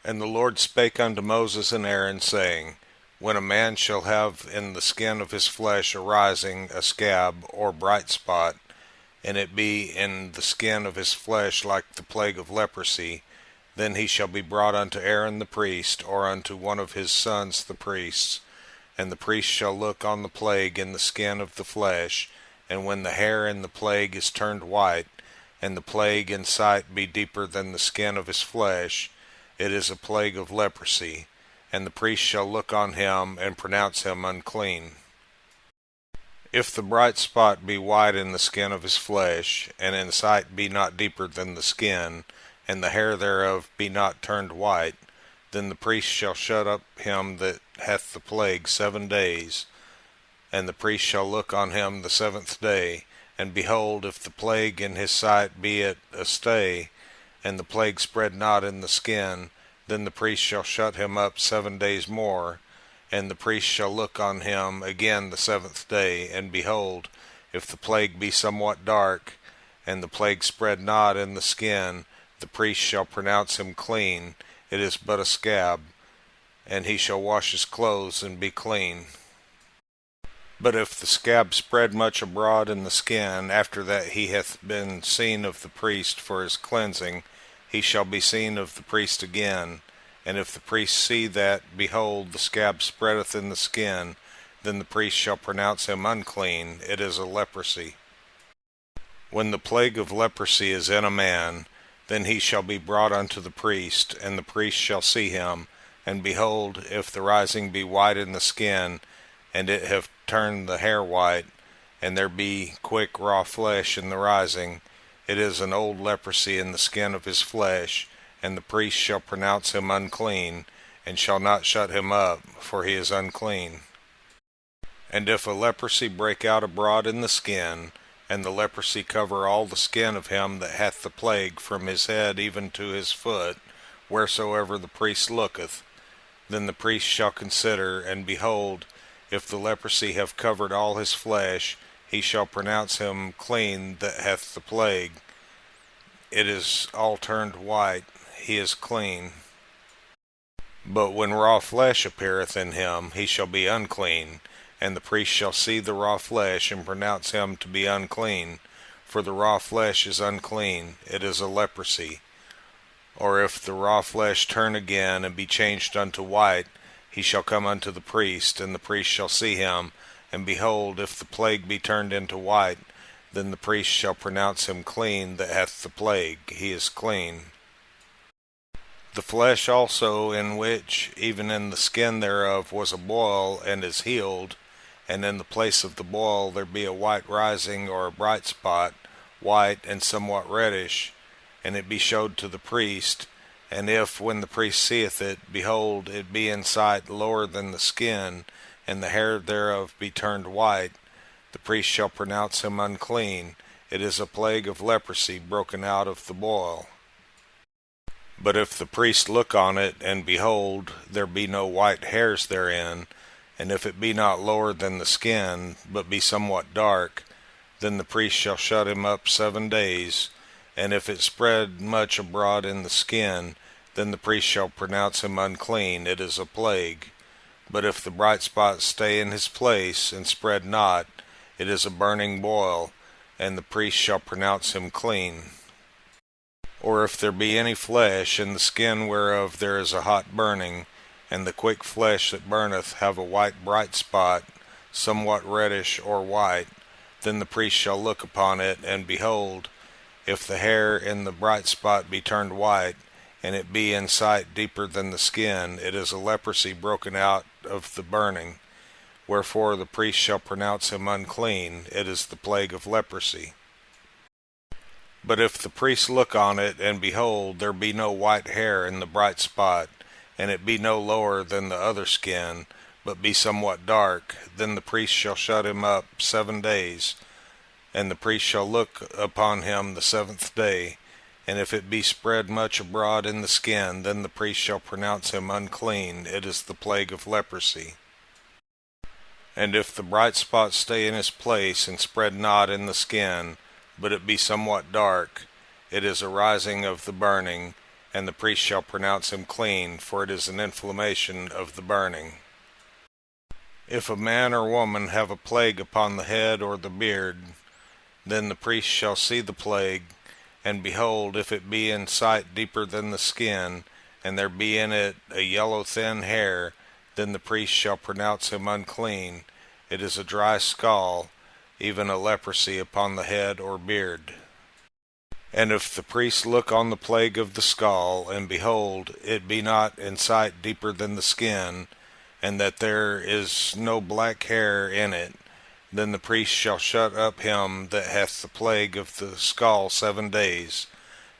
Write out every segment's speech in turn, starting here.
And the Lord spake unto Moses and Aaron, saying, When a man shall have in the skin of his flesh arising a scab or bright spot, and it be in the skin of his flesh like the plague of leprosy, then he shall be brought unto Aaron the priest, or unto one of his sons the priests. And the priest shall look on the plague in the skin of the flesh, and when the hair in the plague is turned white, and the plague in sight be deeper than the skin of his flesh, it is a plague of leprosy, and the priest shall look on him and pronounce him unclean. If the bright spot be white in the skin of his flesh, and in sight be not deeper than the skin, and the hair thereof be not turned white, then the priest shall shut up him that hath the plague 7 days, and the priest shall look on him the 7th day, and behold, if the plague in his sight be at a stay, and the plague spread not in the skin, then the priest shall shut him up 7 days more, and the priest shall look on him again the 7th day, and behold, if the plague be somewhat dark, and the plague spread not in the skin, the priest shall pronounce him clean, it is but a scab, and he shall wash his clothes and be clean. But if the scab spread much abroad in the skin, after that he hath been seen of the priest for his cleansing, he shall be seen of the priest again. And if the priest see that, behold, the scab spreadeth in the skin, then the priest shall pronounce him unclean, it is a leprosy. When the plague of leprosy is in a man, then he shall be brought unto the priest, and the priest shall see him, and behold, if the rising be white in the skin, and it have turned the hair white, and there be quick raw flesh in the rising, it is an old leprosy in the skin of his flesh, and the priest shall pronounce him unclean, and shall not shut him up, for he is unclean. And if a leprosy break out abroad in the skin, and the leprosy cover all the skin of him that hath the plague from his head even to his foot, wheresoever the priest looketh, then the priest shall consider, and behold, if the leprosy have covered all his flesh, he shall pronounce him clean that hath the plague. It is all turned white, he is clean. But when raw flesh appeareth in him, he shall be unclean, and the priest shall see the raw flesh, and pronounce him to be unclean, for the raw flesh is unclean, it is a leprosy. Or if the raw flesh turn again, and be changed unto white, he shall come unto the priest, and the priest shall see him, and behold, if the plague be turned into white, then the priest shall pronounce him clean that hath the plague, he is clean. The flesh also, in which, even in the skin thereof, was a boil, and is healed, and in the place of the boil there be a white rising or a bright spot, white and somewhat reddish, and it be showed to the priest, and if, when the priest seeth it, behold, it be in sight lower than the skin, and the hair thereof be turned white, the priest shall pronounce him unclean, it is a plague of leprosy broken out of the boil. But if the priest look on it, and behold, there be no white hairs therein, and if it be not lower than the skin, but be somewhat dark, then the priest shall shut him up 7 days, and if it spread much abroad in the skin, then the priest shall pronounce him unclean, it is a plague. But if the bright spot stay in his place, and spread not, it is a burning boil, and the priest shall pronounce him clean. Or if there be any flesh in the skin whereof there is a hot burning, and the quick flesh that burneth have a white bright spot, somewhat reddish or white, then the priest shall look upon it, and behold, if the hair in the bright spot be turned white, and it be in sight deeper than the skin, it is a leprosy broken out of the burning. Wherefore the priest shall pronounce him unclean, it is the plague of leprosy. But if the priest look on it, and behold, there be no white hair in the bright spot, and it be no lower than the other skin, but be somewhat dark, then the priest shall shut him up 7 days, and the priest shall look upon him the 7th day, and if it be spread much abroad in the skin, then the priest shall pronounce him unclean, it is the plague of leprosy. And if the bright spot stay in his place, and spread not in the skin, but it be somewhat dark, it is a rising of the burning, and the priest shall pronounce him clean, for it is an inflammation of the burning. If a man or woman have a plague upon the head or the beard, then the priest shall see the plague, and behold, if it be in sight deeper than the skin, and there be in it a yellow thin hair, then the priest shall pronounce him unclean. It is a dry scall, even a leprosy upon the head or beard. And if the priest look on the plague of the scall, and behold, it be not in sight deeper than the skin, and that there is no black hair in it, then the priest shall shut up him that hath the plague of the scall 7 days.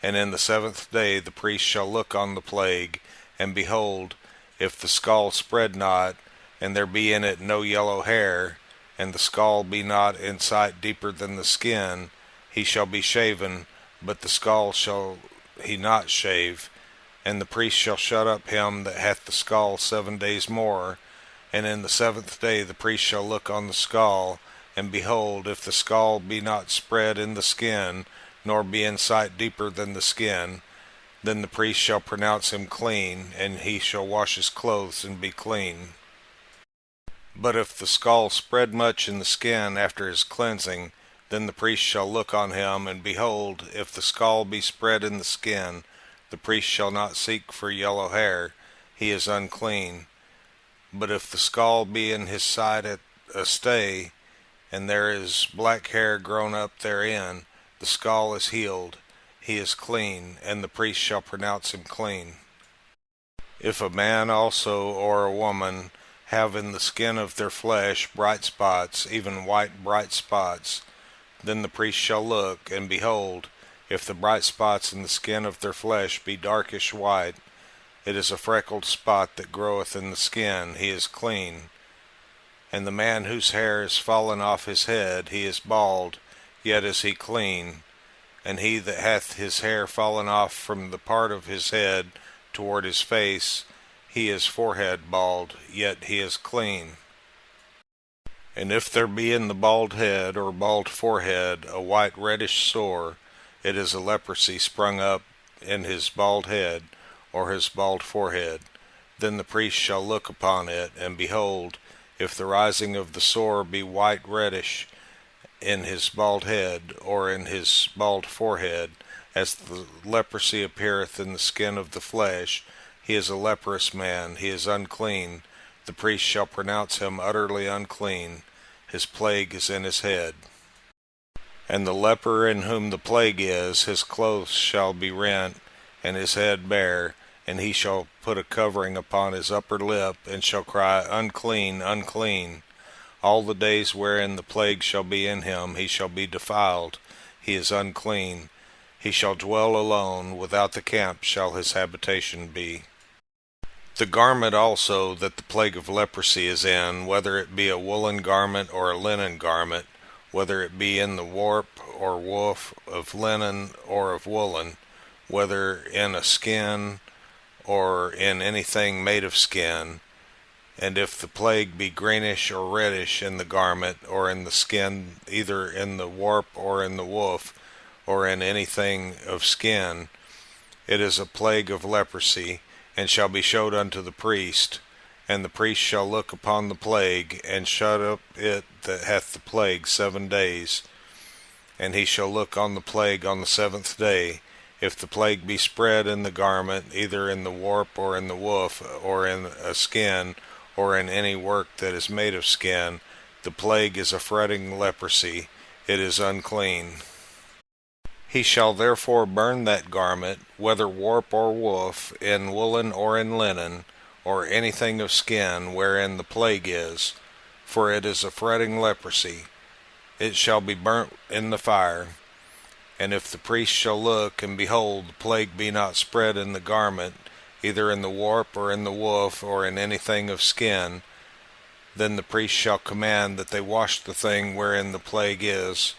And in the 7th day the priest shall look on the plague, and behold, if the scall spread not, and there be in it no yellow hair, and the scall be not in sight deeper than the skin, he shall be shaven, but the scall shall he not shave. And the priest shall shut up him that hath the scall 7 days more. And in the 7th day the priest shall look on the scall, and behold, if the scall be not spread in the skin, nor be in sight deeper than the skin, then the priest shall pronounce him clean, and he shall wash his clothes and be clean. But if the scall spread much in the skin after his cleansing, then the priest shall look on him, and behold, if the scall be spread in the skin, the priest shall not seek for yellow hair, he is unclean. But if the scall be in his side at a stay, and there is black hair grown up therein, the scall is healed, he is clean, and the priest shall pronounce him clean. If a man also or a woman have in the skin of their flesh bright spots, even white bright spots, then the priest shall look, and behold, if the bright spots in the skin of their flesh be darkish white, it is a freckled spot that groweth in the skin, he is clean. And the man whose hair is fallen off his head, he is bald, yet is he clean. And he that hath his hair fallen off from the part of his head toward his face, he is forehead bald, yet he is clean. And if there be in the bald head or bald forehead a white reddish sore, it is a leprosy sprung up in his bald head or his bald forehead. Then the priest shall look upon it, and behold, if the rising of the sore be white reddish in his bald head or in his bald forehead, as the leprosy appeareth in the skin of the flesh, he is a leprous man, he is unclean. The priest shall pronounce him utterly unclean, his plague is in his head. And the leper in whom the plague is, his clothes shall be rent, and his head bare, and he shall put a covering upon his upper lip, and shall cry, Unclean, unclean. All the days wherein the plague shall be in him, he shall be defiled, he is unclean. He shall dwell alone, without the camp shall his habitation be. The garment also that the plague of leprosy is in, whether it be a woolen garment or a linen garment, whether it be in the warp or woof of linen or of woolen, whether in a skin or in anything made of skin, and if the plague be greenish or reddish in the garment or in the skin, either in the warp or in the woof, or in anything of skin, it is a plague of leprosy, and shall be showed unto the priest. And the priest shall look upon the plague, and shut up it that hath the plague 7 days. And he shall look on the plague on the 7th day. If the plague be spread in the garment, either in the warp or in the woof, or in a skin, or in any work that is made of skin, the plague is a fretting leprosy, it is unclean. He shall therefore burn that garment, whether warp or woof, in woolen or in linen, or anything of skin wherein the plague is, for it is a fretting leprosy. It shall be burnt in the fire. And if the priest shall look, and behold, the plague be not spread in the garment, either in the warp or in the woof, or in anything of skin, then the priest shall command that they wash the thing wherein the plague is,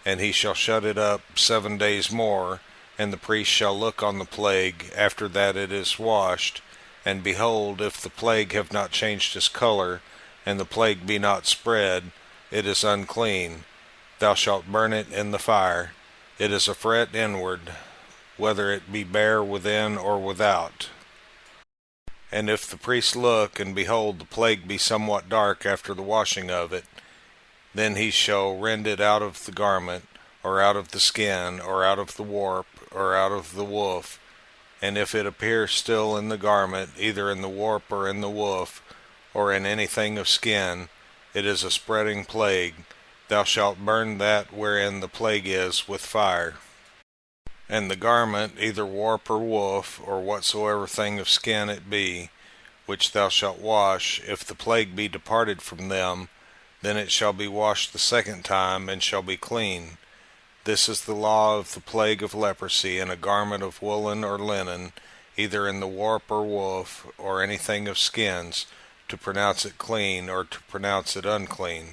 and he shall shut it up 7 days more, and the priest shall look on the plague after that it is washed, and behold, if the plague have not changed his color, and the plague be not spread, it is unclean. Thou shalt burn it in the fire. It is a fret inward, whether it be bare within or without. And if the priest look, and behold, the plague be somewhat dark after the washing of it, then he shall rend it out of the garment, or out of the skin, or out of the warp, or out of the woof. And if it appear still in the garment, either in the warp or in the woof, or in anything of skin, it is a spreading plague. Thou shalt burn that wherein the plague is with fire. And the garment, either warp or woof, or whatsoever thing of skin it be, which thou shalt wash, if the plague be departed from them, then it shall be washed the second time, and shall be clean. This is the law of the plague of leprosy, in a garment of woolen or linen, either in the warp or woof, or anything of skins, to pronounce it clean, or to pronounce it unclean.